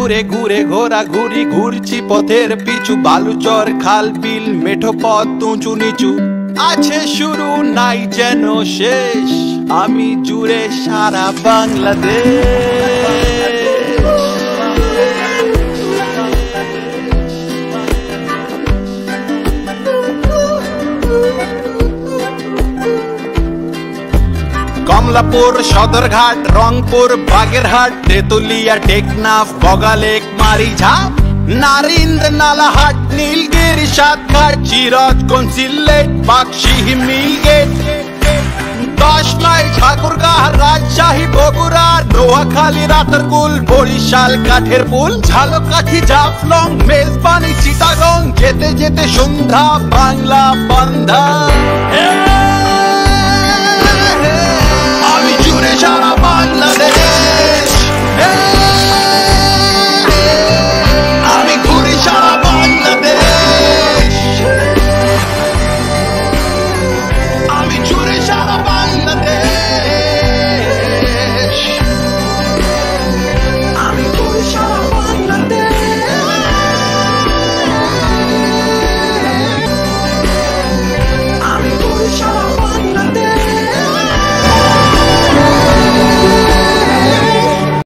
ঘুরে ঘুরে ঘোরাঘুরি ঘুরছি পথের পিছু, বালুচর খাল বিল মেঠো পথ উঁচু নিচু, আছে শুরু নাই যেন শেষ, আমি জুড়ে সারা বাংলাদেশ। কমলাপুর, সদরঘাট, রংপুর, বাগেরহাট, তেতুলিয়া, টেকনাফ, বগালেক, মারিঝাপ, নারিন্দ্র, নালাহাট, নীলগিরি, সাতঘাট, চিরাজগঞ্জ, সিলেট, বাক্সিহি, মিলগেট, 10 মাইল, ঠাকুরগাঁ, রাজশাহী, বগুড়া, নোয়াখালী, রাতারগুল, বরিশাল, কাঠের পুল, ঝালকাঠি, জাফলং, মেজবানি, চিটাগং, যেতে যেতে সন্ধ্যা, বাংলা বান্ধা।